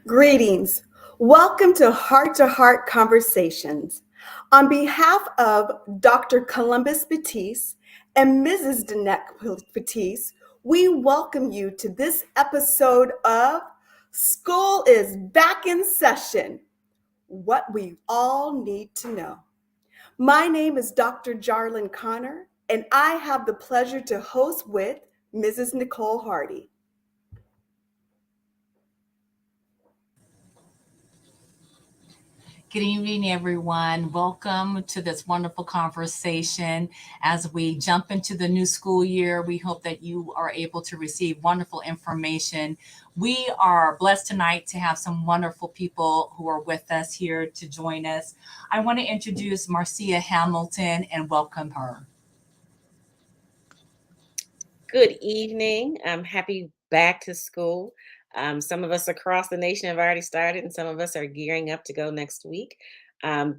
Greetings. Welcome to Heart Conversations. On behalf of Dr. Columbus Batiste and Mrs. Danette Batiste, we welcome you to this episode of School is Back in Session, What We All Need to Know. My name is Dr. Jarilyn Conner, and I have the pleasure to host with Mrs. Nicole Hardy. Good evening, everyone. Welcome to this wonderful conversation. As we jump into the new school year, we hope that you are able to receive wonderful information. We are blessed tonight to have some wonderful people who are with us here to join us. I want to introduce Marcia Hamilton and welcome her. Good evening. I'm happy back to school. Some of us across the nation have already started, and some of us are gearing up to go next week. My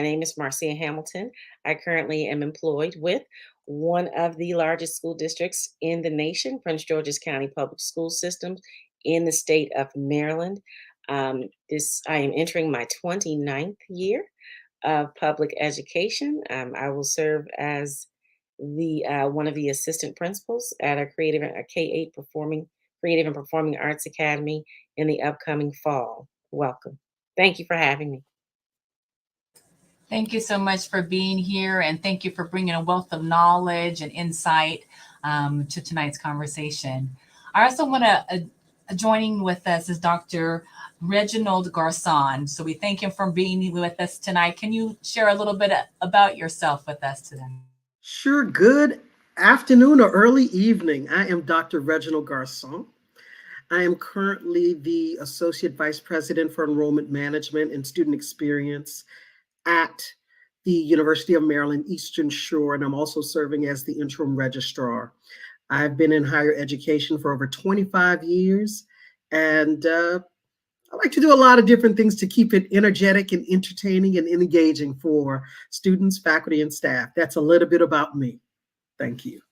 name is Marcia Hamilton. I currently am employed with one of the largest school districts in the nation, Prince George's County Public School Systems in the state of Maryland. I am entering my 29th year of public education. I will serve as the one of the assistant principals at a K-8 creative and performing arts academy in the upcoming fall. Welcome. Thank you for having me. Thank you so much for being here, and thank you for bringing a wealth of knowledge and insight to tonight's conversation. I also want to joining with us is Dr. Reginald Garcon. So we thank him for being with us tonight. Can you share a little bit about yourself with us today? Sure. Good afternoon or early evening. I am Dr. Reginald Garcon. I am currently the Associate Vice President for Enrollment Management and Student Experience at the University of Maryland Eastern Shore, and I'm also serving as the interim registrar. I've been in higher education for over 25 years, and I like to do a lot of different things to keep it energetic and entertaining and engaging for students, faculty, and staff. That's a little bit about me. Thank you.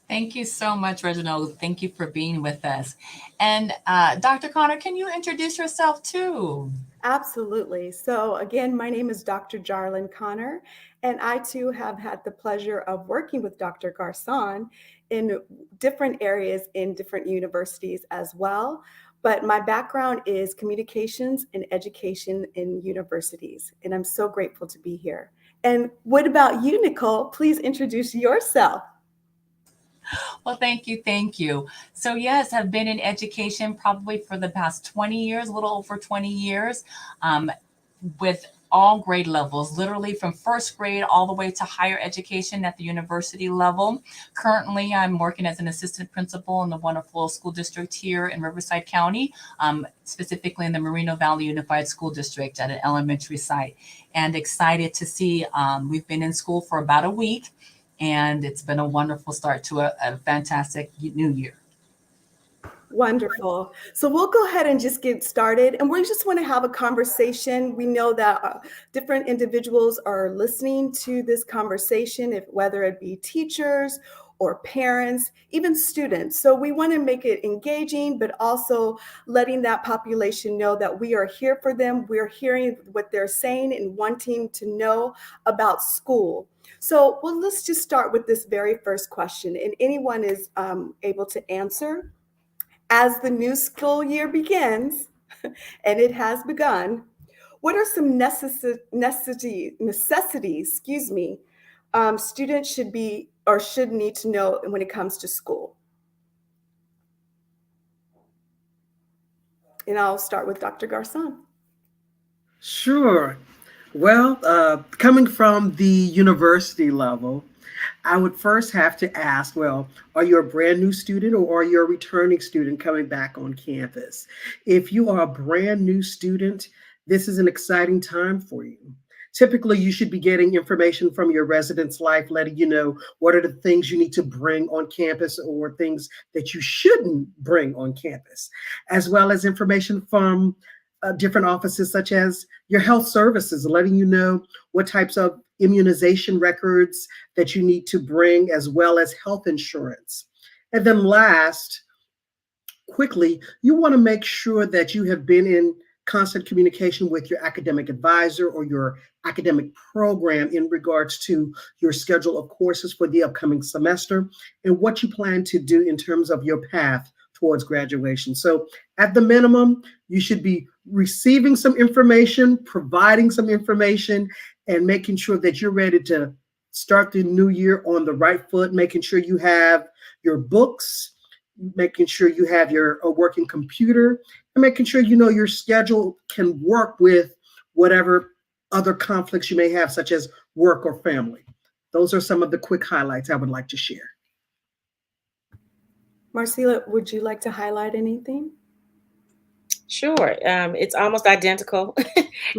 Thank you so much, Reginald. Thank you for being with us. And Dr. Conner, can you introduce yourself too? Absolutely. So again, my name is Dr. Jarilyn Conner, and I too have had the pleasure of working with Dr. Garcon in different areas in different universities as well. But my background is communications and education in universities, and I'm so grateful to be here. And what about you, Nicole? Please introduce yourself. Well, thank you. Thank you. So, yes, I've been in education probably for the past 20 years, a little over 20 years, with all grade levels, literally from first grade all the way to higher education at the university level. Currently, I'm working as an assistant principal in the wonderful school district here in Riverside County, specifically in the Moreno Valley Unified School District at an elementary site. And excited to see we've been in school for about a week, and it's been a wonderful start to a fantastic new year. Wonderful. So we'll go ahead and just get started. And we just want to have a conversation. We know that different individuals are listening to this conversation, whether it be teachers or parents, even students. So we want to make it engaging, but also letting that population know that we are here for them. We're hearing what they're saying and wanting to know about school. So let's just start with this very first question. And anyone is able to answer. As the new school year begins, and it has begun, what are some necessities, students should be or should need to know when it comes to school? And I'll start with Dr. Garcon. Sure. Well, coming from the university level, I would first have to ask, well, are you a brand new student or are you a returning student coming back on campus? If you are a brand new student, this is an exciting time for you. Typically, you should be getting information from your residence life, letting you know what are the things you need to bring on campus or things that you shouldn't bring on campus, as well as information from different offices such as your health services, letting you know what types of immunization records that you need to bring, as well as health insurance. And then last, quickly, you want to make sure that you have been in constant communication with your academic advisor or your academic program in regards to your schedule of courses for the upcoming semester and what you plan to do in terms of your path towards graduation. So at the minimum, you should be receiving some information, providing some information, and making sure that you're ready to start the new year on the right foot, making sure you have your books, making sure you have your a working computer, and making sure you know your schedule can work with whatever other conflicts you may have, such as work or family. Those are some of the quick highlights I would like to share. Marcela, would you like to highlight anything? Sure. It's almost identical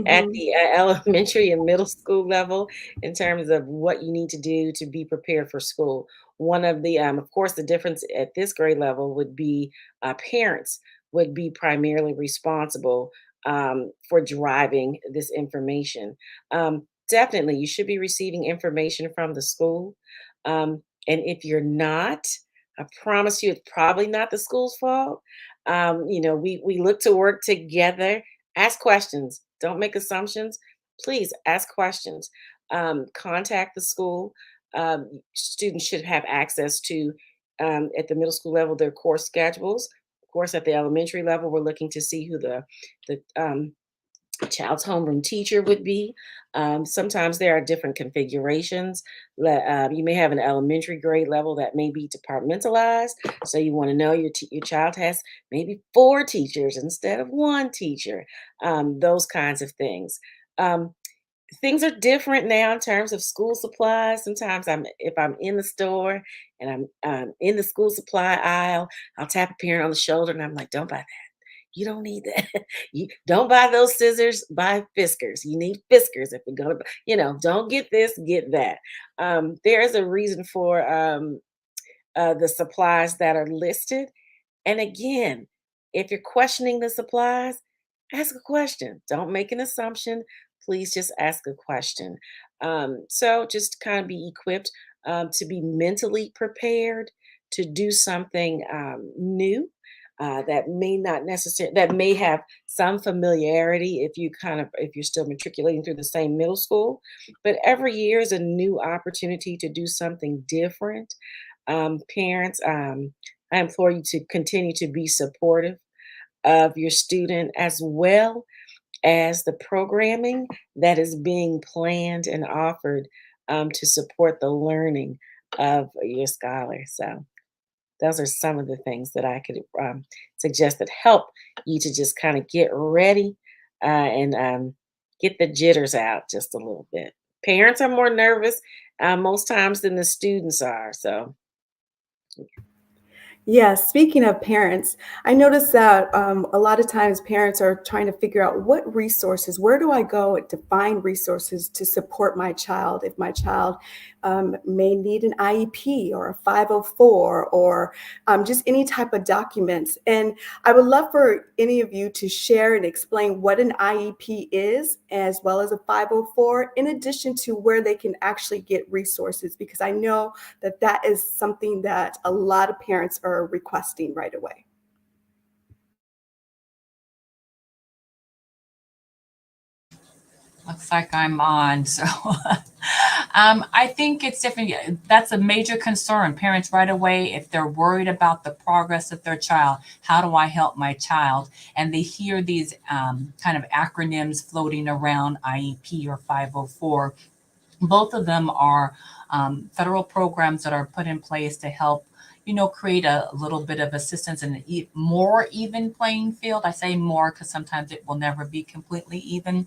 at Mhm. the elementary and middle school level in terms of what you need to do to be prepared for school. One of the, of course, the difference at this grade level would be parents would be primarily responsible for driving this information. Definitely, you should be receiving information from the school. And if you're not, I promise you, it's probably not the school's fault. We look to work together. Ask questions. Don't make assumptions. Please ask questions. Contact the school. Students should have access to, at the middle school level, their course schedules. Of course, at the elementary level, we're looking to see who the child's homeroom teacher would be. Sometimes there are different configurations. You may have an elementary grade level that may be departmentalized. So you want to know your child has maybe 4 teachers instead of 1 teacher. Those kinds of things. Um, Things are different now in terms of school supplies. Sometimes if I'm in the store and I'm in the school supply aisle, I'll tap a parent on the shoulder and I'm like, "Don't buy that. You don't need that. You don't buy those scissors, buy Fiskars. You need Fiskars if you're gonna, don't get this, get that." There is a reason for the supplies that are listed. And again, if you're questioning the supplies, ask a question. Don't make an assumption. Please just ask a question. So just kind of be equipped to be mentally prepared to do something new that may not necessarily that may have some familiarity if you're still matriculating through the same middle school, but every year is a new opportunity to do something different. Parents, I implore you to continue to be supportive of your student as well as the programming that is being planned and offered to support the learning of your scholar. So those are some of the things that I could suggest that help you to just kind of get ready and get the jitters out just a little bit. Parents are more nervous most times than the students are. So, Yeah, speaking of parents, I noticed that a lot of times parents are trying to figure out what resources, where do I go to find resources to support my child if my child may need an IEP or a 504 or just any type of documents. And I would love for any of you to share and explain what an IEP is, as well as a 504, in addition to where they can actually get resources, because I know that that is something that a lot of parents are requesting right away. Looks like I'm on. So I think it's different. Yeah, that's a major concern. Parents right away, if they're worried about the progress of their child, how do I help my child? And they hear these kind of acronyms floating around, IEP or 504. Both of them are federal programs that are put in place to help, create a little bit of assistance and more even playing field. I say more because sometimes it will never be completely even,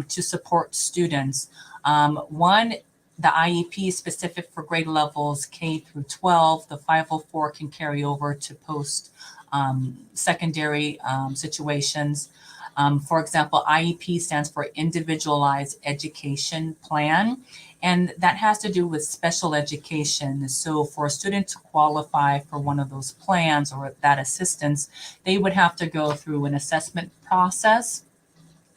to support students. One, the IEP is specific for grade levels K through 12. The 504 can carry over to post secondary situations. For example, IEP stands for Individualized Education Plan, and that has to do with special education. So for a student to qualify for one of those plans or that assistance, they would have to go through an assessment process.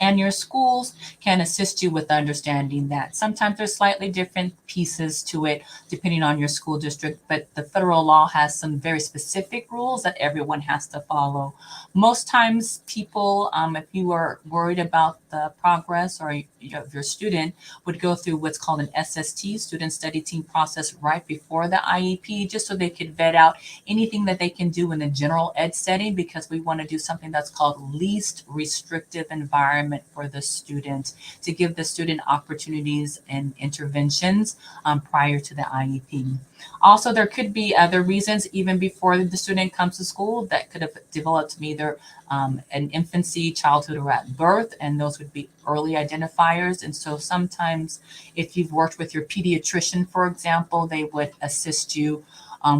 And your schools can assist you with understanding that. Sometimes there's slightly different pieces to it depending on your school district, but the federal law has some very specific rules that everyone has to follow. Most times people, if you are worried about the progress or your student, would go through what's called an SST, student study team process, right before the IEP, just so they could vet out anything that they can do in the general ed setting, because we want to do something that's called least restrictive environment for the student, to give the student opportunities and interventions prior to the IEP. Also, there could be other reasons even before the student comes to school that could have developed from either an infancy, childhood, or at birth, and those would be early identifiers. And so sometimes if you've worked with your pediatrician, for example, they would assist you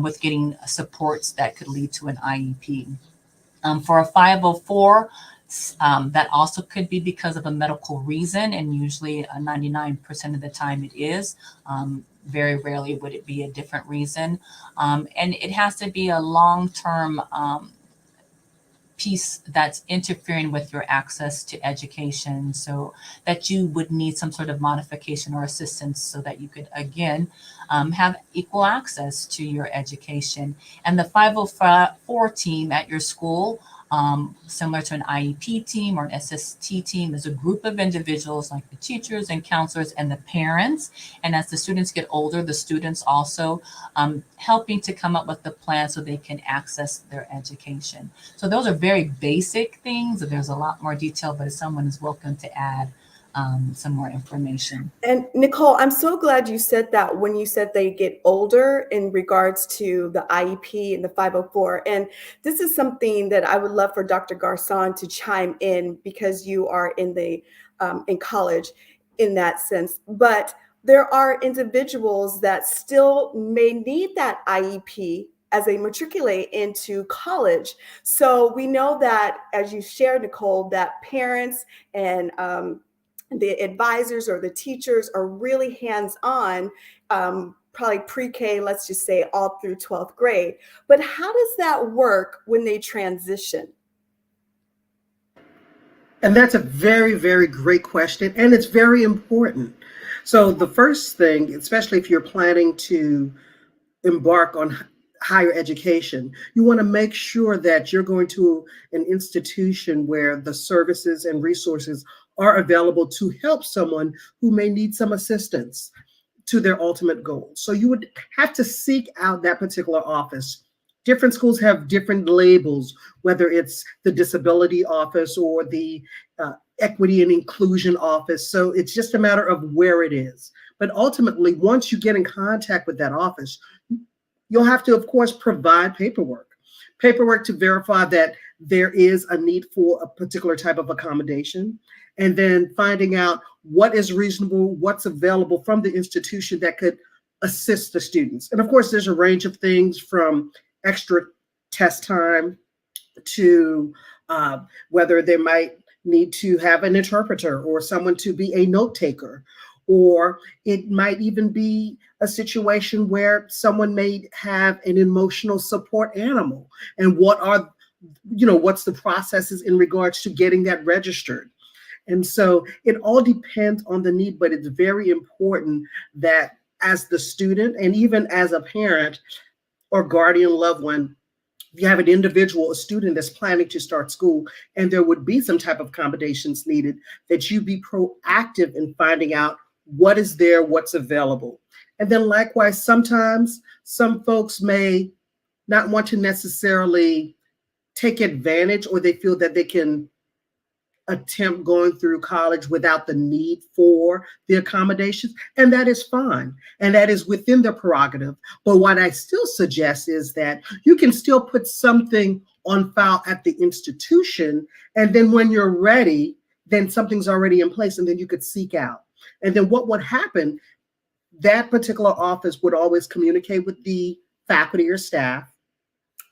with getting supports that could lead to an IEP. For a 504, that also could be because of a medical reason, and usually 99% of the time it is. Very rarely would it be a different reason. And it has to be a long-term piece that's interfering with your access to education, so that you would need some sort of modification or assistance so that you could, again, have equal access to your education. And the 504 team at your school, similar to an IEP team or an SST team, is a group of individuals like the teachers and counselors and the parents. And as the students get older, the students also helping to come up with the plan so they can access their education. So those are very basic things. There's a lot more detail, but someone is welcome to add some more information. And Nicole, I'm so glad you said that when you said they get older in regards to the IEP and the 504. And this is something that I would love for Dr. Garcon to chime in, because you are in college in that sense. But there are individuals that still may need that IEP as they matriculate into college. So we know that, as you shared, Nicole, that parents and the advisors or the teachers are really hands-on, probably pre-K, let's just say all through 12th grade. But how does that work when they transition? And that's a very, very great question, and it's very important. So the first thing, especially if you're planning to embark on higher education, you want to make sure that you're going to an institution where the services and resources are available to help someone who may need some assistance to their ultimate goal. So you would have to seek out that particular office. Different schools have different labels, whether it's the disability office or the equity and inclusion office. So it's just a matter of where it is. But ultimately, once you get in contact with that office, you'll have to, of course, provide paperwork to verify that there is a need for a particular type of accommodation, and then finding out what is reasonable, what's available from the institution that could assist the students. And of course, there's a range of things from extra test time to whether they might need to have an interpreter or someone to be a note taker, or it might even be a situation where someone may have an emotional support animal, and what's the processes in regards to getting that registered. And so it all depends on the need, but it's very important that as the student and even as a parent or guardian loved one, if you have an individual, a student that's planning to start school, and there would be some type of accommodations needed, that you be proactive in finding out what is there, what's available. And then likewise, sometimes some folks may not want to necessarily take advantage, or they feel that they can attempt going through college without the need for the accommodations, and that is fine, and that is within their prerogative. But what I still suggest is that you can still put something on file at the institution, and then when you're ready, then something's already in place, and then you could seek out. And then what would happen, that particular office would always communicate with the faculty or staff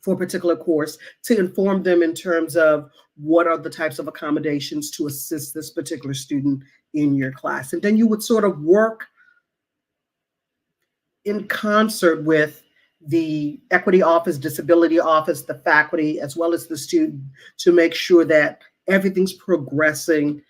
for a particular course to inform them in terms of what are the types of accommodations to assist this particular student in your class. And then you would sort of work in concert with the equity office, disability office, the faculty, as well as the student, to make sure that everything's progressing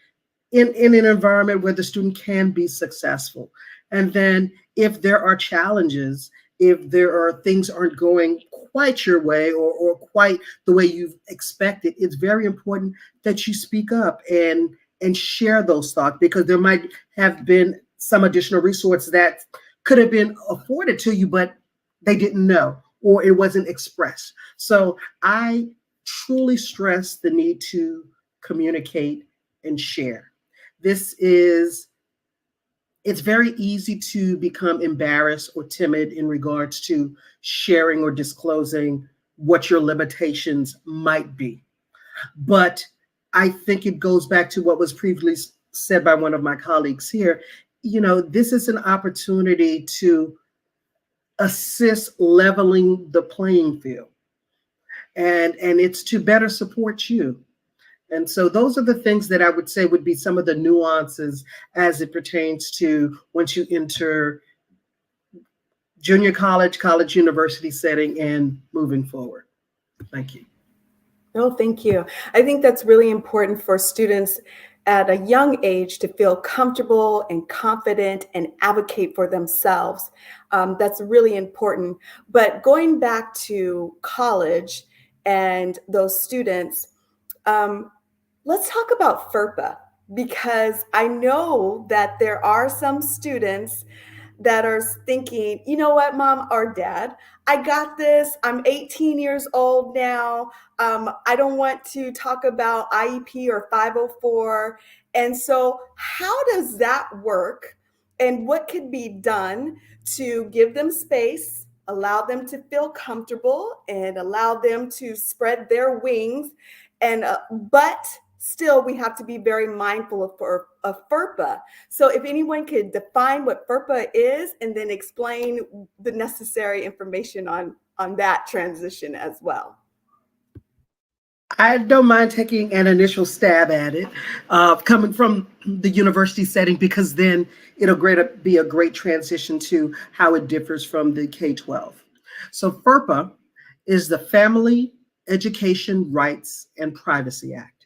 in an environment where the student can be successful. And then if there are challenges, if there are things aren't going quite your way or quite the way you've expected, it's very important that you speak up and share those thoughts, because there might have been some additional resource that could have been afforded to you, but they didn't know or it wasn't expressed. So I truly stress the need to communicate and share. This is It's very easy to become embarrassed or timid in regards to sharing or disclosing what your limitations might be. But I think it goes back to what was previously said by one of my colleagues here. This is an opportunity to assist leveling the playing field, and it's to better support you. And so those are the things that I would say would be some of the nuances as it pertains to once you enter junior college, college, university setting, and moving forward. Thank you. No, thank you. I think that's really important for students at a young age to feel comfortable and confident and advocate for themselves. That's really important. But going back to college and those students, let's talk about FERPA, because I know that there are some students that are thinking, you know what, mom or dad, I got this. I'm 18 years old now. I don't want to talk about IEP or 504. And so, how does that work? And what could be done to give them space, allow them to feel comfortable, and allow them to spread their wings? And but still, we have to be very mindful of FERPA. So if anyone could define what FERPA is and then explain the necessary information on that transition as well. I don't mind taking an initial stab at it, coming from the university setting, because then be a great transition to how it differs from the K-12. So FERPA is the Family Education Rights and Privacy Act.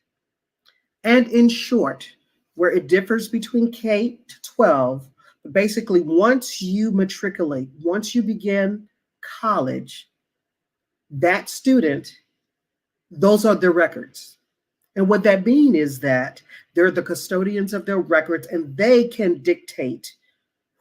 And in short, where it differs between K to 12, basically once you matriculate, once you begin college, that student, those are their records. And what that means is that they're the custodians of their records, and they can dictate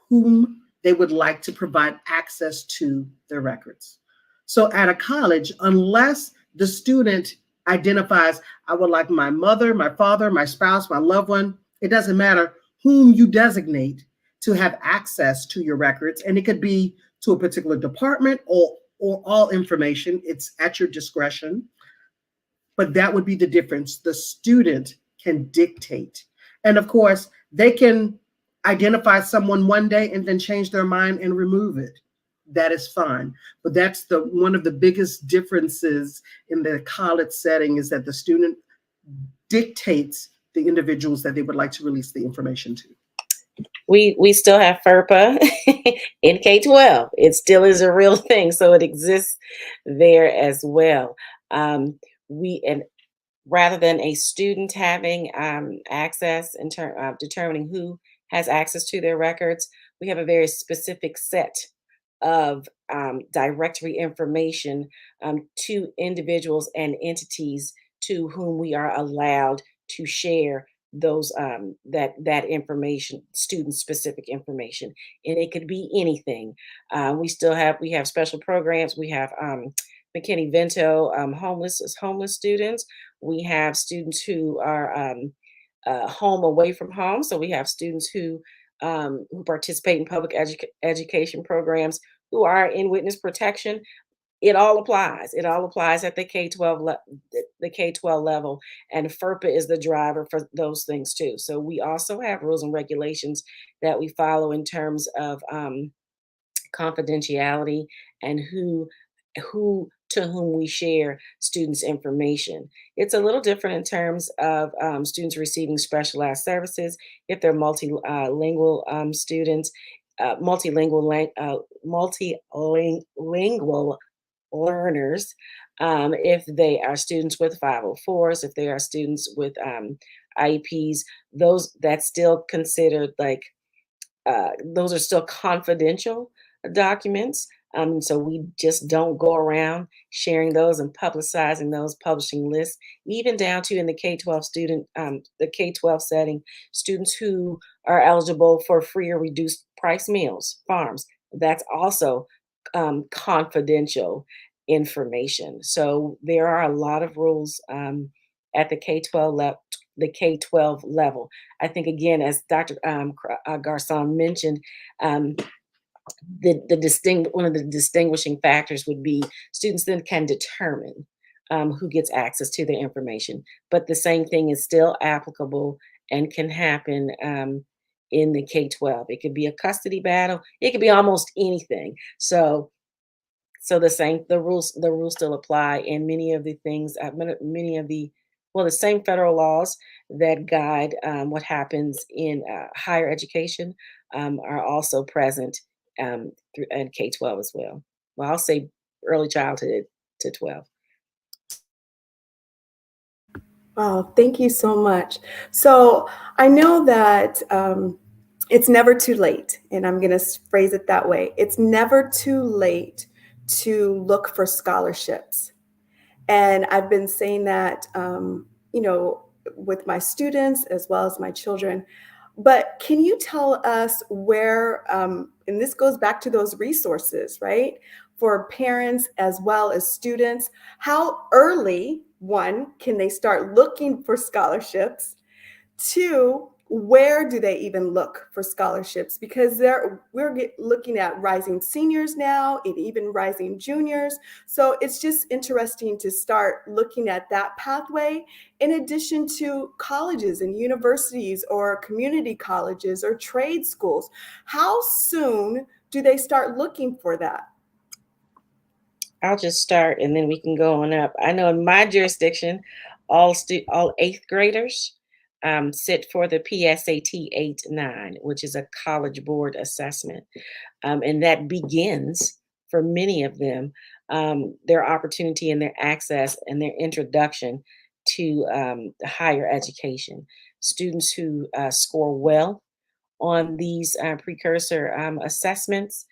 whom they would like to provide access to their records. So at a college, unless the student identifies, I would like my mother, my father, my spouse, my loved one, it doesn't matter whom you designate to have access to your records. And it could be to a particular department or all information. It's at your discretion. But that would be the difference. The student can dictate. And of course, they can identify someone one day and then change their mind and remove it. That is fine. But that's one of the biggest differences in the college setting, is that the student dictates the individuals that they would like to release the information to. We still have FERPA in K-12. It still is a real thing, so it exists there as well. And rather than a student having access in terms of determining who has access to their records, we have a very specific set of directory information to individuals and entities to whom we are allowed to share those that information, student specific information, and it could be anything. We have special programs. We have McKinney-Vento homeless students. We have students who are home away from home. So we have students who participate in public education programs who are in witness protection. It all applies. It all applies at the K-12 level, and FERPA is the driver for those things too. So we also have rules and regulations that we follow in terms of confidentiality and who to whom we share students' information. It's a little different in terms of students receiving specialized services. If they're multilingual students, multilingual learners. If they are students with 504s, if they are students with IEPs, that's still considered like those are still confidential documents. So we just don't go around sharing those and publicizing those, publishing lists, even down to in the K-12 the K-12 setting, students who are eligible for free or reduced price meals, farms. That's also confidential information. So there are a lot of rules at the K-12 level. I think again, as Dr. Garcon mentioned, um, one of the distinguishing factors would be students then can determine who gets access to their information. But the same thing is still applicable and can happen in the K-12. It could be a custody battle. It could be almost anything. So the rules still apply, and many of the things, many of the well, the same federal laws that guide what happens in higher education are also present through and K-12 as well. Well, I'll say early childhood to 12. Oh, thank you so much. So I know that it's never too late, and I'm going to phrase it that way. It's never too late to look for scholarships. And I've been saying that, with my students as well as my children. But can you tell us where, and this goes back to those resources, right? For parents as well as students, how early, one, can they start looking for scholarships? Two, where do they even look for scholarships? Because looking at rising seniors now and even rising juniors. So it's just interesting to start looking at that pathway in addition to colleges and universities or community colleges or trade schools. How soon do they start looking for that? I'll just start and then we can go on up. I know in my jurisdiction, all eighth graders sit for the PSAT 8-9, which is a college board assessment. And that begins for many of them their opportunity and their access and their introduction to higher education. Students who score well on these precursor assessments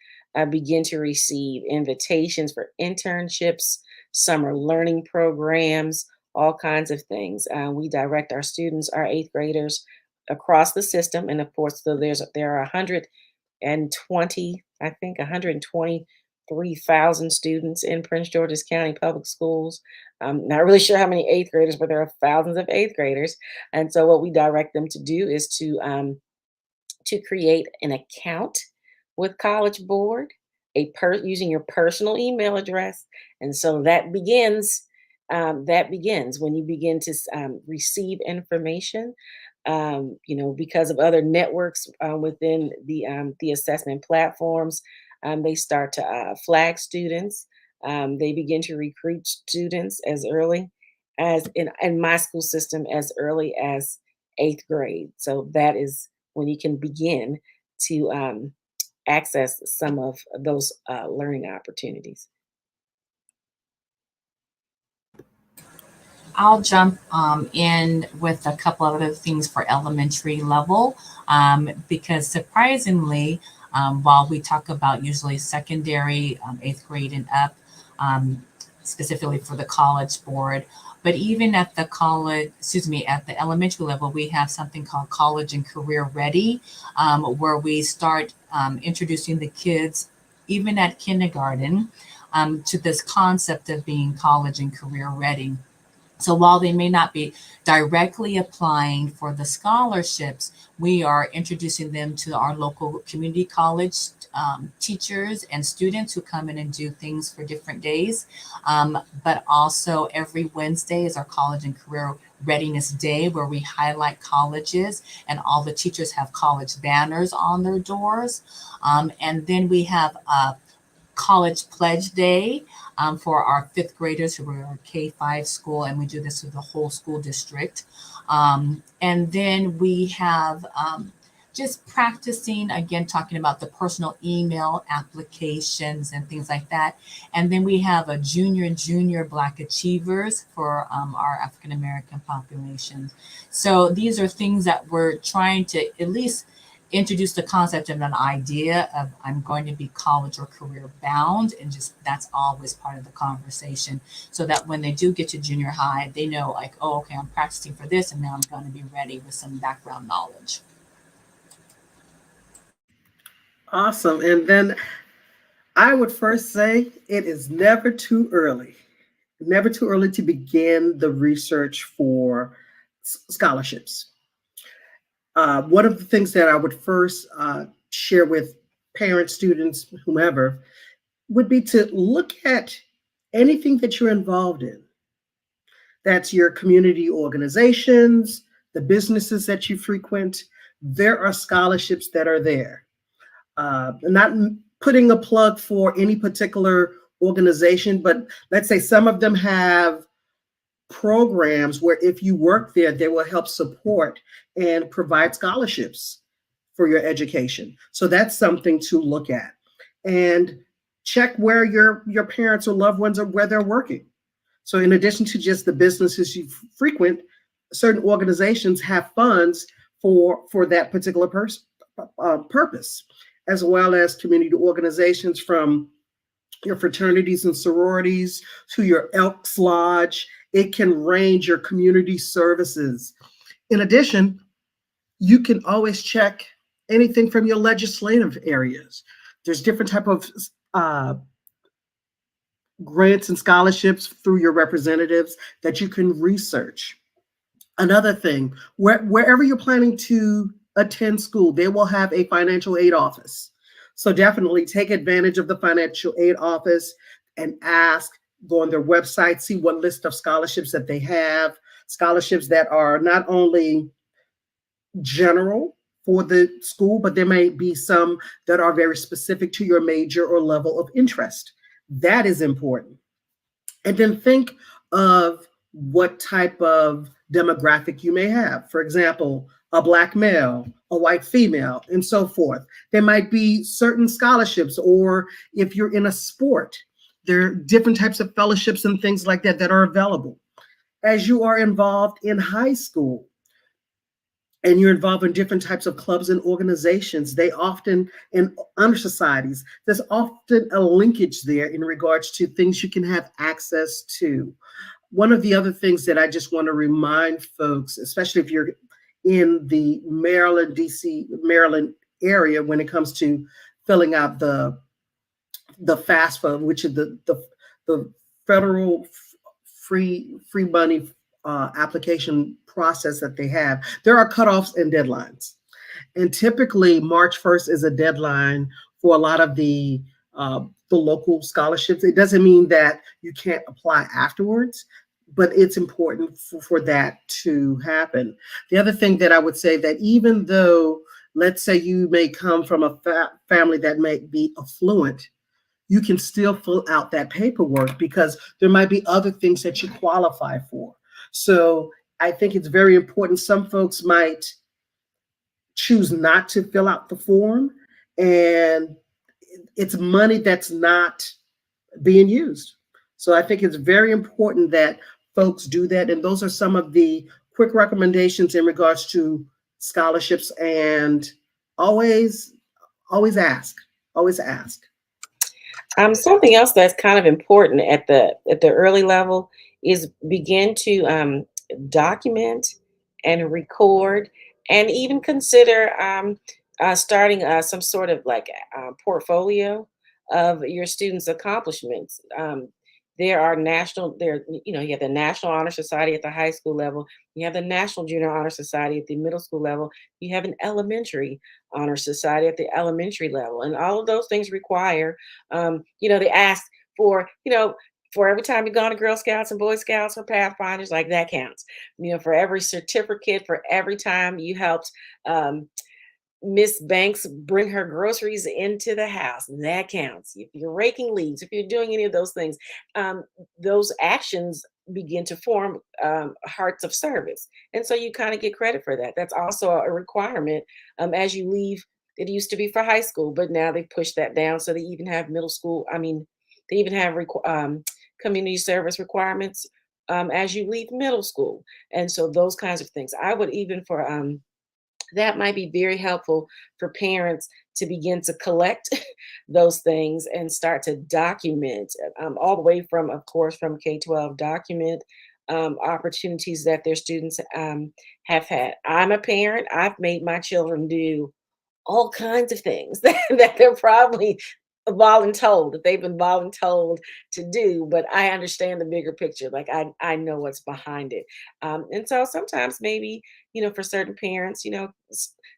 begin to receive invitations for internships, summer learning programs, all kinds of things. We direct our students, our eighth graders, across the system, and of course, there are 120, I think, 123,000 students in Prince George's County Public Schools. Not really sure how many eighth graders, but there are thousands of eighth graders. And so, what we direct them to do is to create an account with College Board, using your personal email address, and so that begins. That begins when you begin to receive information. Because of other networks within the assessment platforms, they start to flag students. They begin to recruit students as early as in my school system as early as eighth grade. So that is when you can begin to access some of those learning opportunities. I'll jump in with a couple of other things for elementary level because surprisingly, while we talk about usually secondary, eighth grade and up, um, specifically for the college board, but even at the at the elementary level, we have something called College and Career Ready, where we start introducing the kids, even at kindergarten, to this concept of being college and career ready. So while they may not be directly applying for the scholarships, we are introducing them to our local community college teachers and students who come in and do things for different days. But also every Wednesday is our College and Career Readiness Day, where we highlight colleges and all the teachers have college banners on their doors. And then we have College Pledge Day for our fifth graders who are K-5 school, and we do this with the whole school district. And then we have just practicing, again, talking about the personal email applications and things like that. And then we have a junior Black achievers for our African American population. So these are things that we're trying to at least introduce the concept of an idea of I'm going to be college or career bound, and just that's always part of the conversation, so that when they do get to junior high, they know like, oh, okay, I'm practicing for this, and now I'm going to be ready with some background knowledge. Awesome. And then I would first say it is never too early to begin the research for scholarships. One of the things that I would first share with parents, students, whomever, would be to look at anything that you're involved in. That's your community organizations, the businesses that you frequent. There are scholarships that are there. Not putting a plug for any particular organization, but let's say some of them have programs where if you work there, they will help support and provide scholarships for your education. So that's something to look at. And check where your parents or loved ones are, where they're working. So in addition to just the businesses you frequent, certain organizations have funds for that particular purpose, as well as community organizations from your fraternities and sororities to your Elks Lodge. It can range your community services. In addition, you can always check anything from your legislative areas. There's different type of grants and scholarships through your representatives that you can research. Another thing, wherever you're planning to attend school, they will have a financial aid office. So definitely take advantage of the financial aid office and ask, go on their website, see what list of scholarships that they have, scholarships that are not only general for the school, but there may be some that are very specific to your major or level of interest. That is important. And then think of what type of demographic you may have. For example, a Black male, a white female, and so forth. There might be certain scholarships, or if you're in a sport, there are different types of fellowships and things like that that are available. As you are involved in high school and you're involved in different types of clubs and organizations, they often, in honor societies, there's often a linkage there in regards to things you can have access to. One of the other things that I just want to remind folks, especially if you're in the Maryland, DC, Maryland area, when it comes to filling out the FAFSA, which is the federal free money application process that they have, there are cutoffs and deadlines. And typically March 1st is a deadline for a lot of the local scholarships. It doesn't mean that you can't apply afterwards, but it's important for that to happen. The other thing that I would say, that even though, let's say you may come from a family that may be affluent, you can still fill out that paperwork because there might be other things that you qualify for. So I think it's very important. Some folks might choose not to fill out the form, and it's money that's not being used. So I think it's very important that folks do that. And those are some of the quick recommendations in regards to scholarships. And always ask, always ask. Something else that's kind of important at the early level is begin to document and record, and even consider starting some sort of like portfolio of your students' accomplishments. There are you have the National Honor Society at the high school level. You have the National Junior Honor Society at the middle school level. You have an Elementary Honor Society at the elementary level. And all of those things require, they ask for, for every time you've gone to Girl Scouts and Boy Scouts or Pathfinders, like that counts. For every certificate, for every time you helped Miss Banks bring her groceries into the house, that counts. If you're raking leaves, if you're doing any of those things, those actions begin to form hearts of service. And so you kind of get credit for that. That's also a requirement as you leave. It used to be for high school, but now they've pushed that down. So they even have middle school. I mean, they even have community service requirements as you leave middle school. And so those kinds of things. I would even for that might be very helpful for parents to begin to collect those things and start to document all the way from, of course, from K-12, document opportunities that their students have had. I'm a parent. I've made my children do all kinds of things that they're probably voluntold, that they've been voluntold to do, but I understand the bigger picture. Like I know what's behind it. And so sometimes maybe, for certain parents,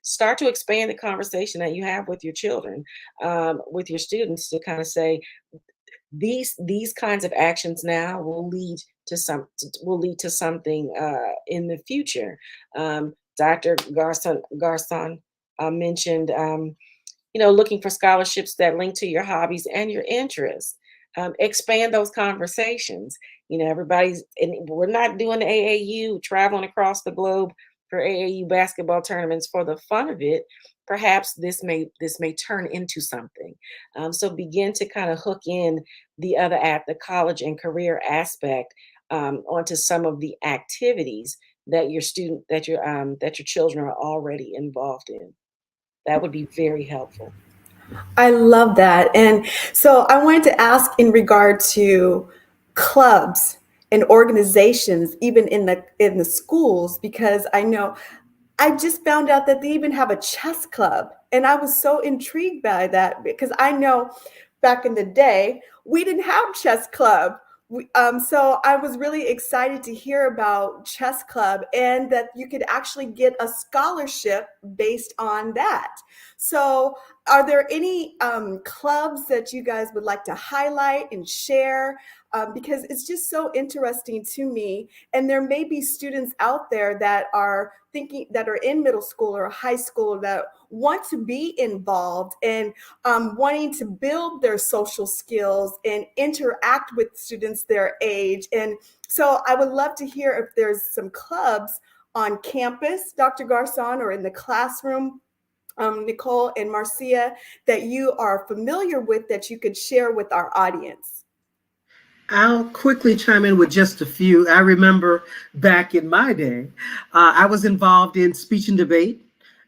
start to expand the conversation that you have with your children, with your students to kind of say, these kinds of actions now will lead to something in the future. Dr. Garson mentioned, looking for scholarships that link to your hobbies and your interests. Expand those conversations. And we're not doing the AAU traveling across the globe for AAU basketball tournaments for the fun of it. Perhaps this may turn into something. So begin to kind of hook in the college and career aspect onto some of the activities that your children are already involved in. That would be very helpful. I love that. And so I wanted to ask in regard to clubs and organizations, even in the schools, because I know I just found out that they even have a chess club. And I was so intrigued by that because I know back in the day, we didn't have chess club. So I was really excited to hear about chess club and that you could actually get a scholarship based on that. So are there any clubs that you guys would like to highlight and share? Because it's just so interesting to me. And there may be students out there that are in middle school or high school that want to be involved and wanting to build their social skills and interact with students their age. And so I would love to hear if there's some clubs on campus, Dr. Garson, or in the classroom, Nicole and Marcia, that you are familiar with that you could share with our audience. I'll quickly chime in with just a few. I remember back in my day, I was involved in speech and debate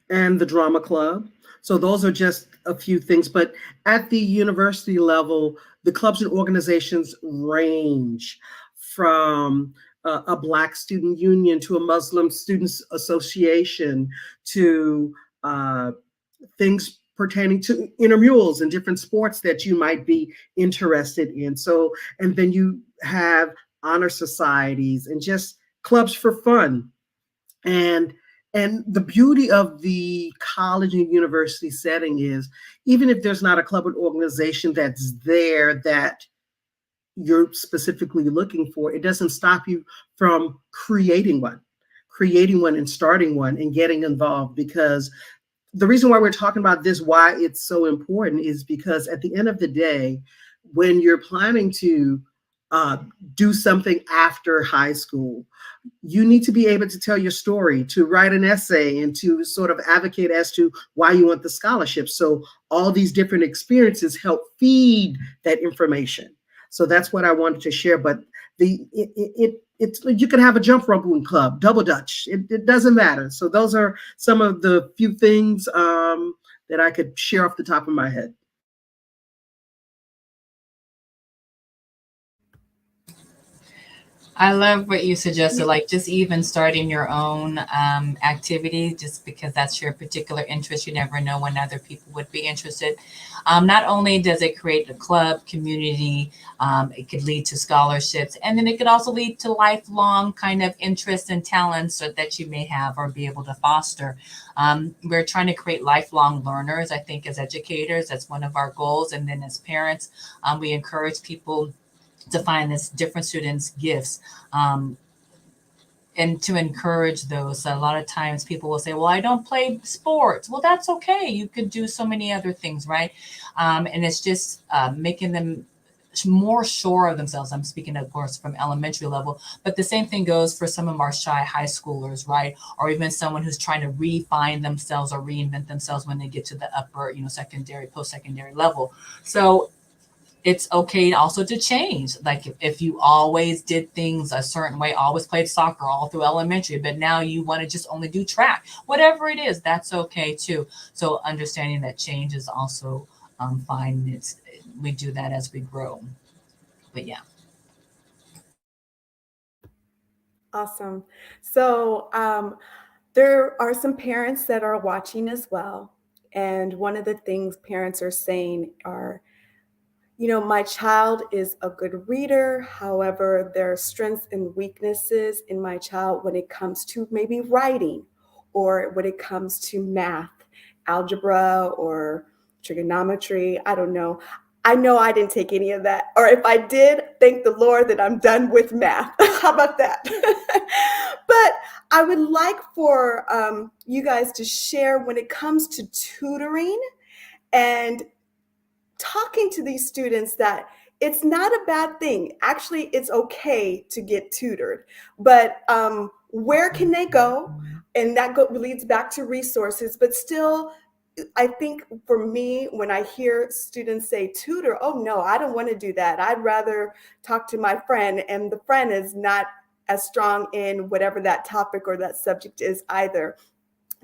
and the drama club. So those are just a few things. But at the university level, the clubs and organizations range from a Black student union to a Muslim students association to things pertaining to intramurals and different sports that you might be interested in. So, and then you have honor societies and just clubs for fun. And the beauty of the college and university setting is even if there's not a club or organization that's there that you're specifically looking for, it doesn't stop you from creating one and starting one and getting involved, because the reason why we're talking about this, why it's so important, is because at the end of the day, when you're planning to uh, do something after high school, you need to be able to tell your story, to write an essay, and to sort of advocate as to why you want the scholarship. So all these different experiences help feed that information. So that's what I wanted to share. But it's you can have a jump roping club, double dutch. It doesn't matter. So those are some of the few things that I could share off the top of my head. I love what you suggested, like just even starting your own activity, just because that's your particular interest. You never know when other people would be interested. Not only does it create a club community, it could lead to scholarships, and then it could also lead to lifelong kind of interests and talents that you may have or be able to foster. We're trying to create lifelong learners. I think as educators, that's one of our goals. And then as parents, we encourage people to find this different students' gifts, and to encourage those. A lot of times people will say, well, I don't play sports. Well, that's okay. You could do so many other things, right? And it's just making them more sure of themselves. I'm speaking, of course, from elementary level, but the same thing goes for some of our shy high schoolers, right? Or even someone who's trying to refine themselves or reinvent themselves when they get to the upper, secondary, post-secondary level. So it's okay also to change. Like if you always did things a certain way, always played soccer all through elementary, but now you want to just only do track, whatever it is, that's okay too. So understanding that change is also fine. We do that as we grow. But yeah. Awesome. So there are some parents that are watching as well. And one of the things parents are saying are, my child is a good reader. However, there are strengths and weaknesses in my child when it comes to maybe writing or when it comes to math, algebra, or trigonometry. I don't know. I know I didn't take any of that. Or if I did, thank the Lord that I'm done with math. How about that? But I would like for you guys to share when it comes to tutoring and talking to these students that it's not a bad thing. Actually, it's okay to get tutored, but where can they go? And that leads back to resources, but still, I think for me, when I hear students say tutor, oh no, I don't want to do that. I'd rather talk to my friend, and the friend is not as strong in whatever that topic or that subject is either.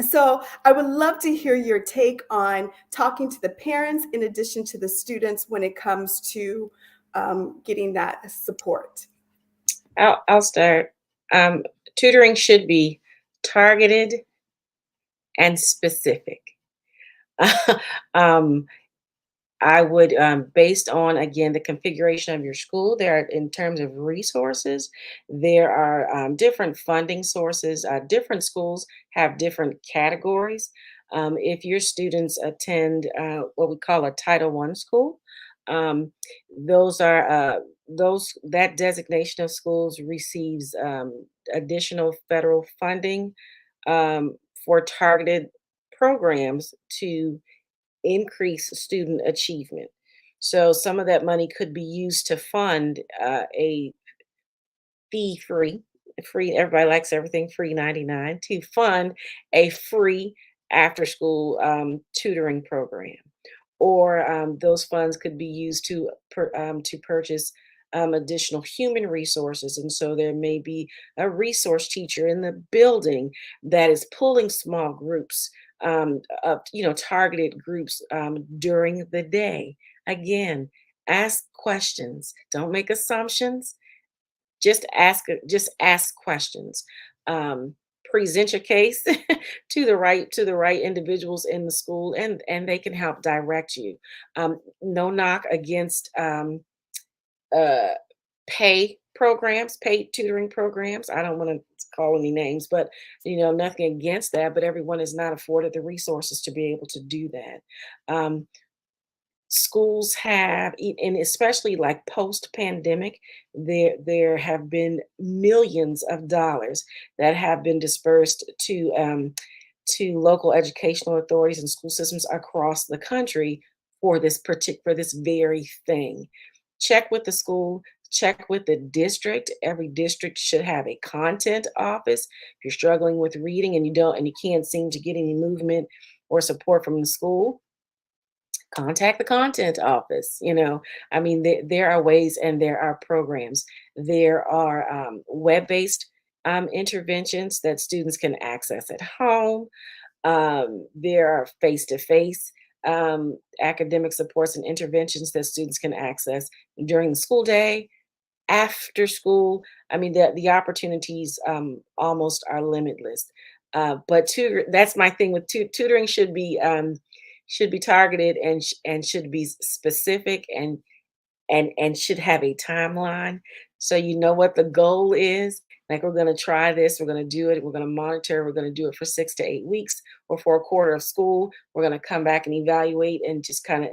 So I would love to hear your take on talking to the parents in addition to the students when it comes to getting that support. I'll start. Tutoring should be targeted and specific. um, I would, based on again the configuration of your school, there are in terms of resources, there are different funding sources. Different schools have different categories. If your students attend what we call a Title One school, um, those are those that designation of schools receives additional federal funding for targeted programs to increase student achievement. So some of that money could be used to fund a fee free, everybody likes everything free 99, to fund a free after school tutoring program. Or those funds could be used to purchase additional human resources. And so there may be a resource teacher in the building that is pulling small groups of, targeted groups during the day. Again, ask questions. Don't make assumptions. Just ask questions. Um, Present your case to the right individuals in the school, and they can help direct you. No knock against uh, paid tutoring programs. I don't want to call any names, but nothing against that. But everyone is not afforded the resources to be able to do that. Schools have, and especially like post pandemic, there have been millions of dollars that have been dispersed to local educational authorities and school systems across the country for this very thing. Check with the school, check with the district. Every district should have a content office. If you're struggling with reading and you can't seem to get any movement or support from the school, contact the content office. I mean, there are ways and there are programs. There are web-based interventions that students can access at home. There are face-to-face academic supports and interventions that students can access during the school day, after school. I mean, the opportunities almost are limitless. That's my thing with tutoring should be targeted and should be specific and should have a timeline, so you know what the goal is. Like, we're going to try this, we're going to do it, we're going to monitor, we're going to do it for 6 to 8 weeks or for a quarter of school. We're going to come back and evaluate and just kind of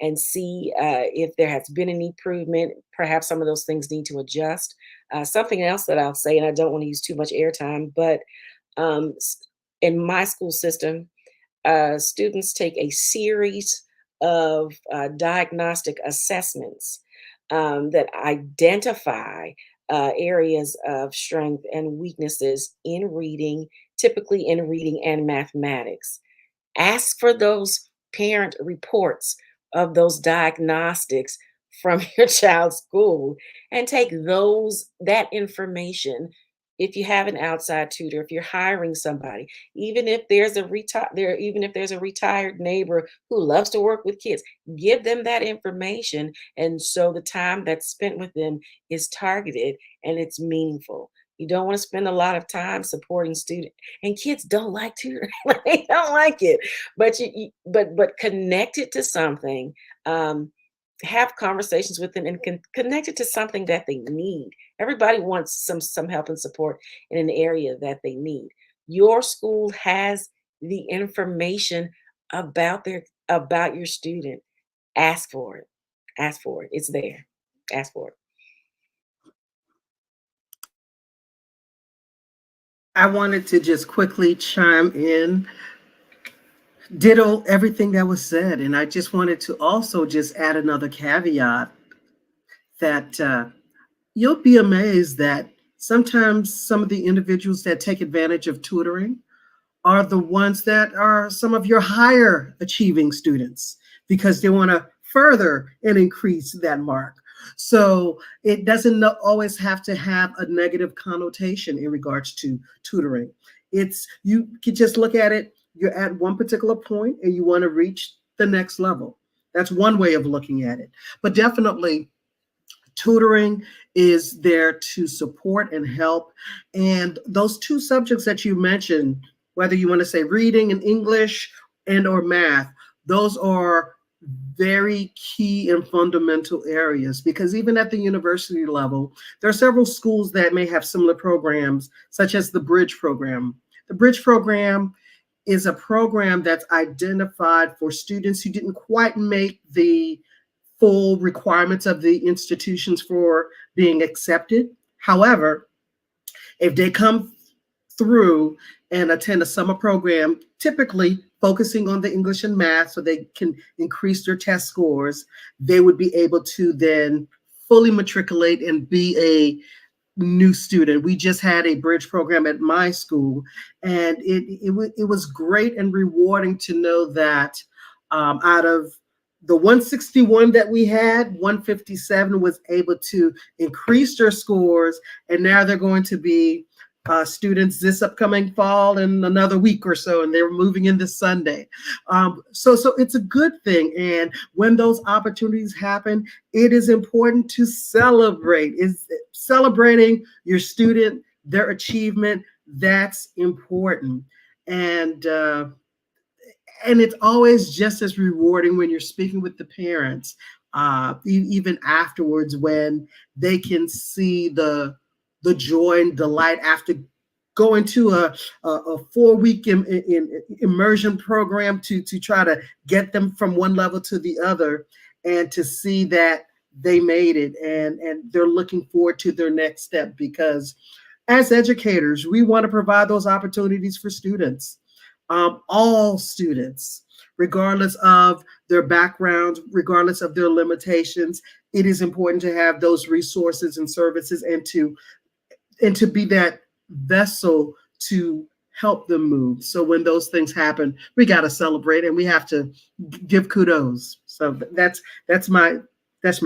and see if there has been any improvement. Perhaps some of those things need to adjust. Something else that I'll say, and I don't want to use too much airtime, but in my school system, students take a series of diagnostic assessments that identify areas of strength and weaknesses in reading, typically in reading and mathematics. Ask for those parent reports of those diagnostics from your child's school and take that information. If you have an outside tutor, if you're hiring somebody, even if there's a retired neighbor who loves to work with kids, give them that information, and so the time that's spent with them is targeted and it's meaningful. You don't want to spend a lot of time supporting students, and kids don't like tutoring. They don't like it, but but connect it to something. Have conversations with them and connect it to something that they need. Everybody wants some help and support in an area that they need. Your school has the information about your student. Ask for it. Ask for it. It's there. Ask for it. I wanted to just quickly chime in, ditto everything that was said. And I just wanted to also just add another caveat that you'll be amazed that sometimes some of the individuals that take advantage of tutoring are the ones that are some of your higher achieving students because they want to further and increase that mark. So it doesn't always have to have a negative connotation in regards to tutoring. It's you can just look at it, you're at one particular point and you want to reach the next level. That's one way of looking at it. But definitely tutoring is there to support and help. And those two subjects that you mentioned, whether you want to say reading and English and or math, those are very key and fundamental areas because even at the university level, there are several schools that may have similar programs, such as the Bridge program. The Bridge program is a program that's identified for students who didn't quite make the full requirements of the institutions for being accepted. However, if they come through and attend a summer program, typically focusing on the English and math so they can increase their test scores, they would be able to then fully matriculate and be a new student. We just had a bridge program at my school, and it was great and rewarding to know that out of the 161 that we had, 157 was able to increase their scores, and now they're going to be students this upcoming fall in another week or so, and they're moving in this Sunday. So it's a good thing. And when those opportunities happen, it is important to celebrate. Is celebrating your student, their achievement, that's important. And it's always just as rewarding when you're speaking with the parents, even afterwards, when they can see the joy and delight after going to a 4-week immersion program to try to get them from one level to the other, and to see that they made it and they're looking forward to their next step. Because as educators, we want to provide those opportunities for students, all students, regardless of their backgrounds, regardless of their limitations. It is important to have those resources and services and to be that vessel to help them move. So when those things happen, we got to celebrate and we have to give kudos. So that's my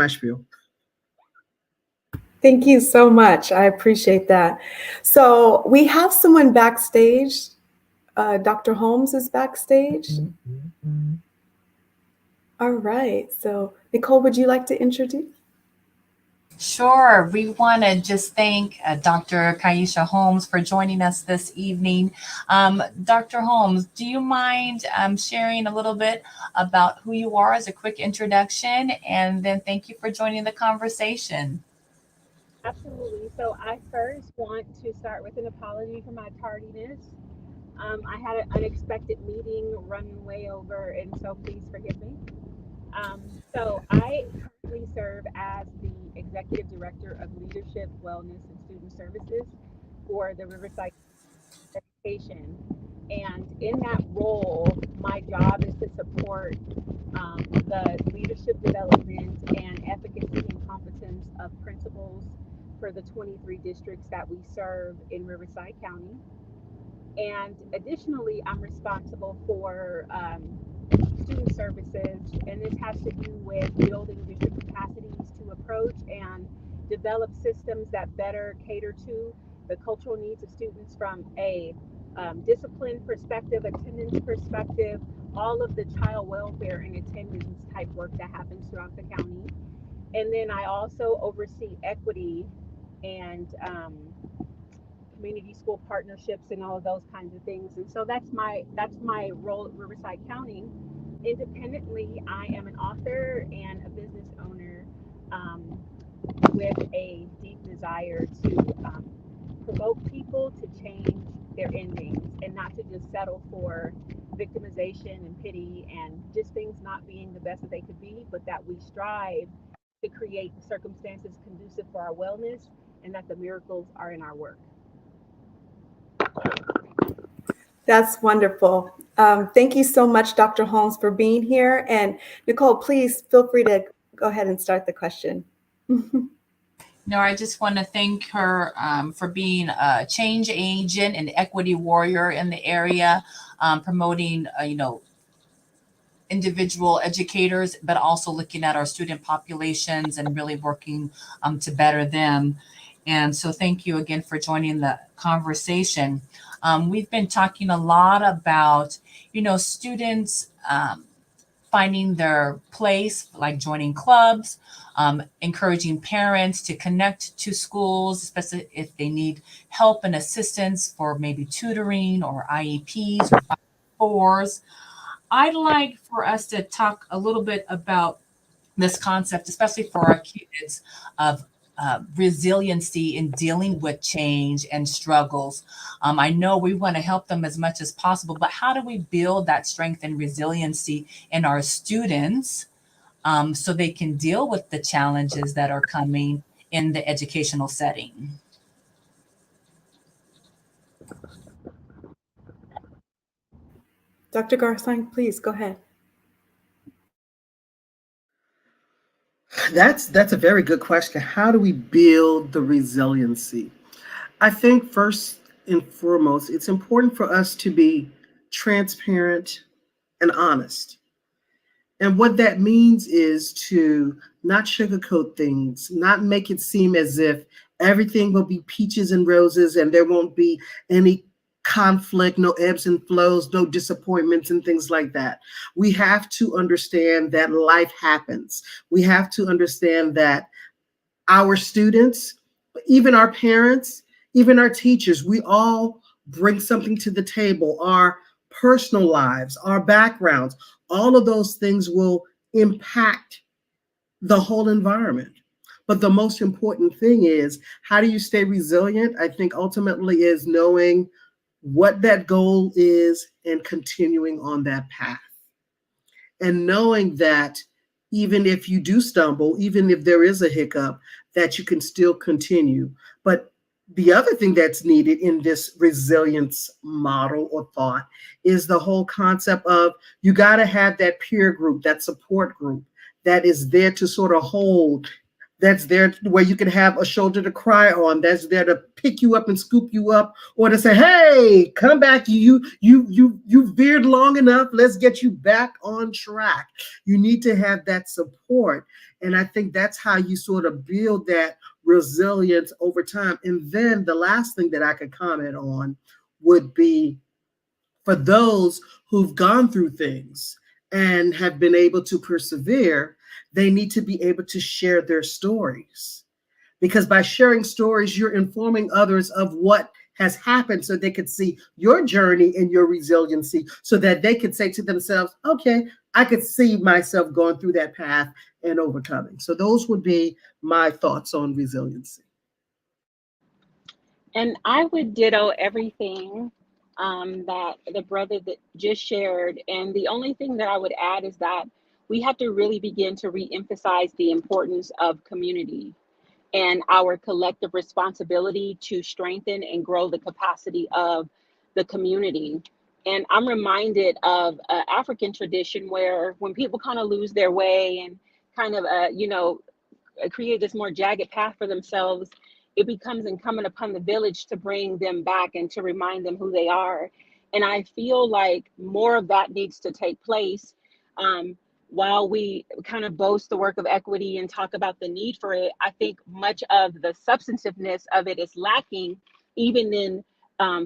spiel. Thank you so much. I appreciate that. So we have someone backstage. Dr. Holmes is backstage. All right. So Nicole, would you like to introduce? Sure. We want to just thank Dr. Kaisha Holmes for joining us this evening. Dr. Holmes, do you mind sharing a little bit about who you are as a quick introduction? And then thank you for joining the conversation. Absolutely. So I first want to start with an apology for my tardiness. I had an unexpected meeting run way over, and so please forgive me. So I currently serve as the Executive Director of Leadership, Wellness, and Student Services for the Riverside Education. And in that role, my job is to support the leadership development and efficacy and competence of principals for the 23 districts that we serve in Riverside County. And additionally, I'm responsible for student services, and this has to do with building district capacities to approach and develop systems that better cater to the cultural needs of students from a discipline perspective, attendance perspective, all of the child welfare and attendance type work that happens throughout the county. And then I also oversee equity and community school partnerships and all of those kinds of things. And so that's my role at Riverside County. Independently, I am an author and a business owner, um, with a deep desire to provoke people to change their endings and not to just settle for victimization and pity and just things not being the best that they could be, but that we strive to create the circumstances conducive for our wellness and that the miracles are in our work. That's wonderful. Thank you so much, Dr. Holmes, for being here. And Nicole, please feel free to go ahead and start the question. No, I just want to thank her for being a change agent and equity warrior in the area, promoting, individual educators, but also looking at our student populations and really working to better them. And so thank you again for joining the conversation. We've been talking a lot about, students finding their place, like joining clubs, encouraging parents to connect to schools, especially if they need help and assistance for maybe tutoring or IEPs or 504s. I'd like for us to talk a little bit about this concept, especially for our kids, of resiliency in dealing with change and struggles. I know we want to help them as much as possible, but how do we build that strength and resiliency in our students so they can deal with the challenges that are coming in the educational setting? Dr. Garthine, please go ahead. That's a very good question. How do we build the resiliency? I think first and foremost, it's important for us to be transparent and honest. And what that means is to not sugarcoat things, not make it seem as if everything will be peaches and roses and there won't be any conflict, no ebbs and flows, no disappointments, and things like that. We have to understand that life happens. We have to understand that our students, even our parents, even our teachers, we all bring something to the table. Our personal lives, our backgrounds, all of those things will impact the whole environment. But the most important thing is, how do you stay resilient? I think ultimately is knowing what that goal is and continuing on that path. And knowing that even if you do stumble, even if there is a hiccup, that you can still continue. But the other thing that's needed in this resilience model or thought is the whole concept of you got to have that peer group, that support group that is there to sort of hold, that's there where you can have a shoulder to cry on, that's there to pick you up and scoop you up, or to say, hey, come back, you veered long enough, let's get you back on track. You need to have that support. And I think that's how you sort of build that resilience over time. And then the last thing that I could comment on would be for those who've gone through things and have been able to persevere, they need to be able to share their stories. Because by sharing stories, you're informing others of what has happened so they could see your journey and your resiliency so that they could say to themselves, okay, I could see myself going through that path and overcoming. So those would be my thoughts on resiliency. And I would ditto everything that the brother that just shared. And the only thing that I would add is that we have to really begin to re-emphasize the importance of community and our collective responsibility to strengthen and grow the capacity of the community. And I'm reminded of an African tradition where when people kind of lose their way and kind of, create this more jagged path for themselves, it becomes incumbent upon the village to bring them back and to remind them who they are. And I feel like more of that needs to take place. Um, while we kind of boast the work of equity and talk about the need for it, I think much of the substantiveness of it is lacking, even in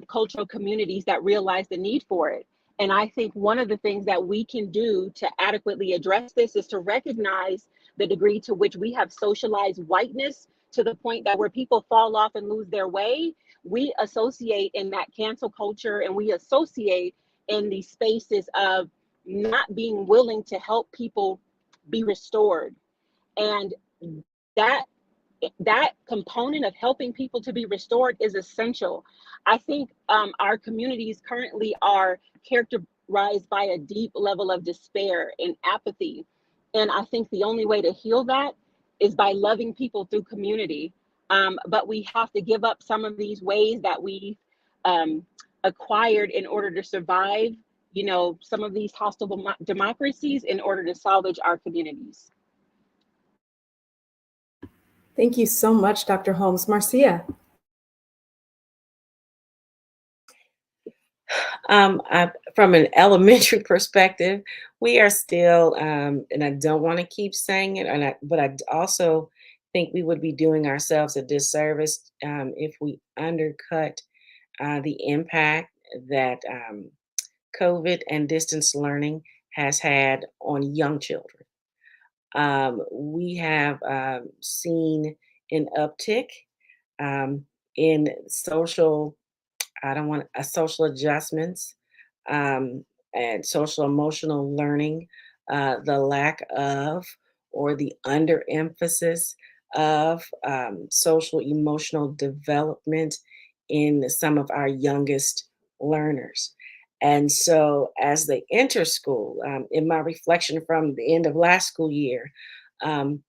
cultural communities that realize the need for it. And I think one of the things that we can do to adequately address this is to recognize the degree to which we have socialized whiteness to the point that where people fall off and lose their way, we associate in that cancel culture, and we associate in these spaces of not being willing to help people be restored. And that that component of helping people to be restored is essential. I think our communities currently are characterized by a deep level of despair and apathy. And I think the only way to heal that is by loving people through community. But we have to give up some of these ways that we acquired in order to survive, some of these hostile democracies in order to salvage our communities. Thank you so much, Dr. Holmes. Marcia. From an elementary perspective, we are still, and I don't want to keep saying it, but I also think we would be doing ourselves a disservice if we undercut the impact that COVID and distance learning has had on young children. We have seen an uptick um, in I don't want social adjustments and social emotional learning, the lack of or the underemphasis of social emotional development in some of our youngest learners. And so, as they enter school, in my reflection from the end of last school year, um,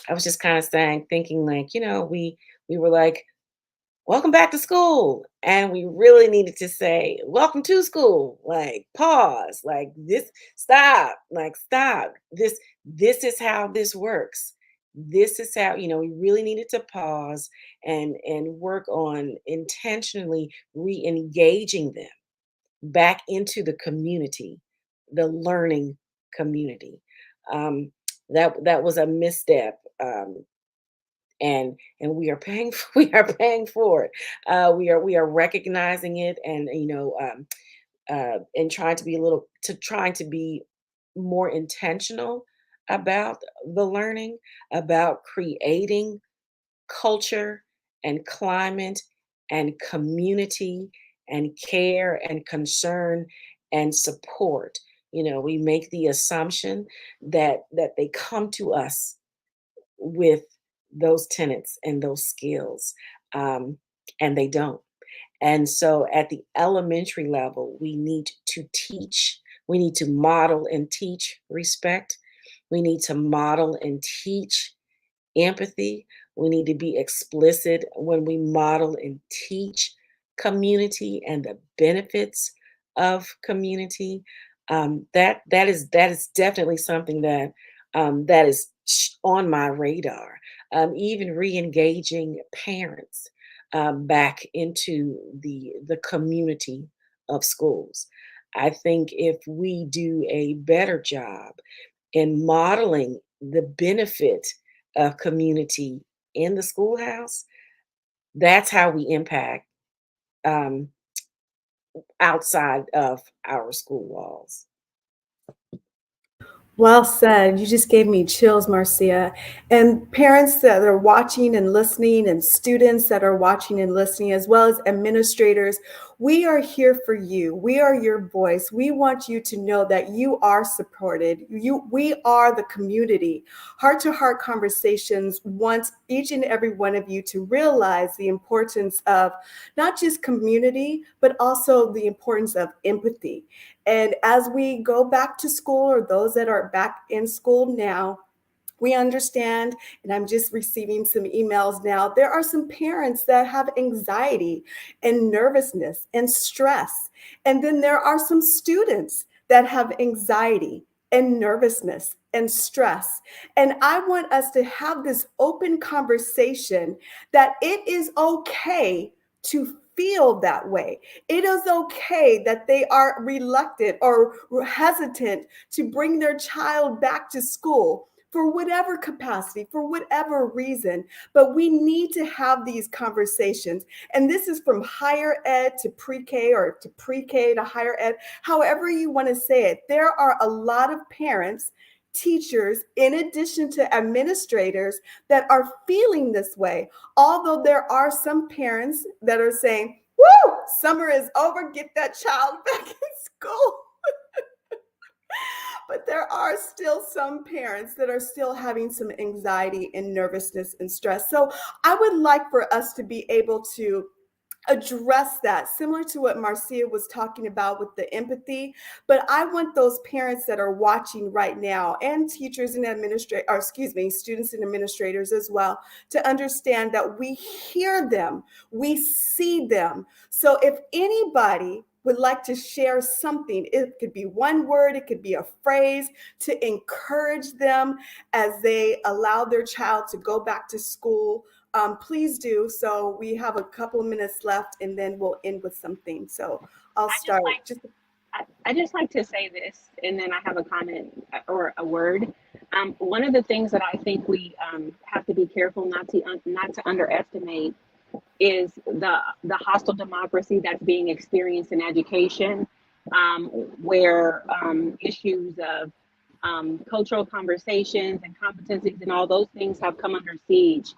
I was just kind of thinking, like, we were like, welcome back to school. And we really needed to say, welcome to school. Like, pause, like this, stop. This is how this works. This is how, we really needed to pause and work on intentionally re-engaging them back into the community, the learning community. Um, that was a misstep. And we are paying we are paying for it. We are recognizing it, and and trying to be more intentional about the learning, about creating culture and climate and community and care and concern and support. We make the assumption that they come to us with those tenets and those skills, um, and they don't. And so at the elementary level, we need to teach, we need to model and teach respect. We need to model and teach empathy. We need to be explicit when we model and teach community and the benefits of community. That is definitely something that is on my radar. Even re-engaging parents back into the community of schools. I think if we do a better job in modeling the benefit of community in the schoolhouse, that's how we impact um, outside of our school walls. Well said. You just gave me chills, Marcia. And parents that are watching and listening, and students that are watching and listening, as well as administrators, we are here for you. We are your voice. We want you to know that you are supported. We are the community. Heart to heart conversations wants each and every one of you to realize the importance of not just community, but also the importance of empathy. And as we go back to school, or those that are back in school now, We understand, and I'm just receiving some emails now, there are some parents that have anxiety and nervousness and stress. And then there are some students that have anxiety and nervousness and stress. And I want us to have this open conversation that it is okay to feel that way. It is okay that they are reluctant or hesitant to bring their child back to school for whatever capacity, for whatever reason. But we need to have these conversations. And this is from higher ed to pre-K or to pre-K to higher ed, however you want to say it. There are a lot of parents, teachers, in addition to administrators, that are feeling this way. Although there are some parents that are saying, woo, summer is over, get that child back in school. But there are still some parents that are still having some anxiety and nervousness and stress. So I would like for us to be able to address that, similar to what Marcia was talking about with the empathy. But I want those parents that are watching right now, and teachers and students and administrators as well, to understand that we hear them, we see them. So if anybody would like to share something, it could be one word, it could be a phrase, to encourage them as they allow their child to go back to school, please do. So we have a couple of minutes left, and then we'll end with something. So I'll start. I just like to say this, and then I have a comment or a word. One of the things that I think we have to be careful not to underestimate is the hostile democracy that's being experienced in education, where issues of cultural conversations and competencies and all those things have come under siege.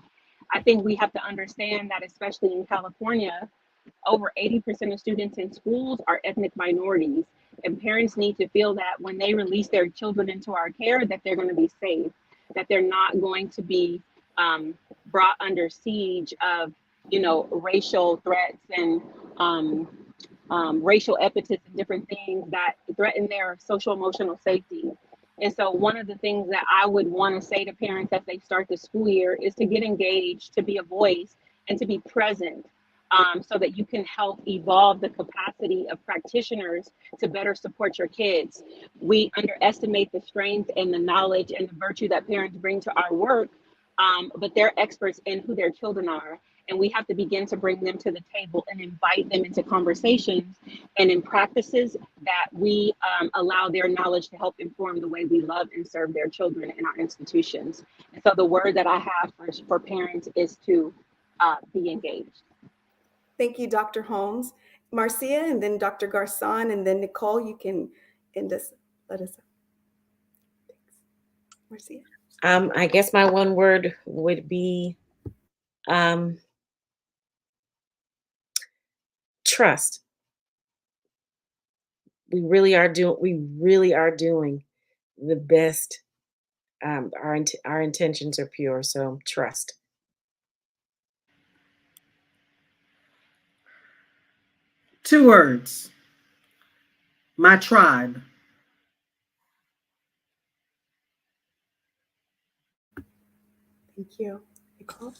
I think we have to understand that, especially in California, over 80% of students in schools are ethnic minorities. And parents need to feel that when they release their children into our care, that they're going to be safe, that they're not going to be brought under siege of, racial threats and racial epithets and different things that threaten their social emotional safety. And so one of the things that I would want to say to parents as they start the school year is to get engaged, to be a voice, and to be present, so that you can help evolve the capacity of practitioners to better support your kids. We underestimate the strength and the knowledge and the virtue that parents bring to our work, but they're experts in who their children are. And we have to begin to bring them to the table and invite them into conversations and in practices that we allow their knowledge to help inform the way we love and serve their children in our institutions. And so the word that I have for parents is to be engaged. Thank you, Dr. Holmes. Marcia, and then Dr. Garcon, and then Nicole, you can end us, let us know. Thanks. Marcia? I guess my one word would be trust. We really are doing the best. Our intentions are pure, so trust. Two words. My tribe. Thank you. Nicole?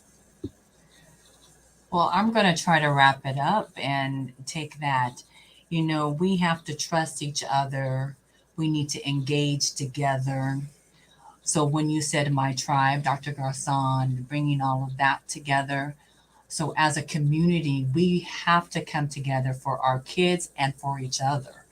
Well, I'm going to try to wrap it up and take that. We have to trust each other. We need to engage together. So when you said my tribe, Dr. Garcon, bringing all of that together. So as a community, we have to come together for our kids and for each other.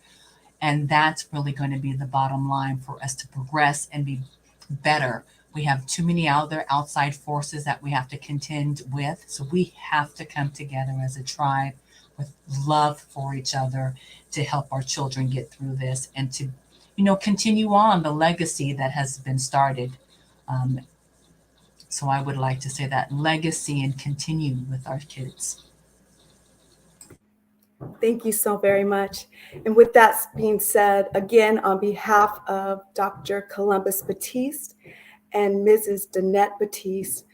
And that's really going to be the bottom line for us to progress and be better. We have too many outside forces that we have to contend with. So we have to come together as a tribe with love for each other to help our children get through this and to, continue on the legacy that has been started. So I would like to say that legacy and continue with our kids. Thank you so very much. And with that being said, again, on behalf of Dr. Columbus Batiste and Mrs. Danette Batiste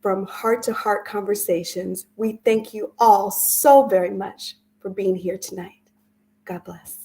from Heart to Heart Conversations, we thank you all so very much for being here tonight. God bless.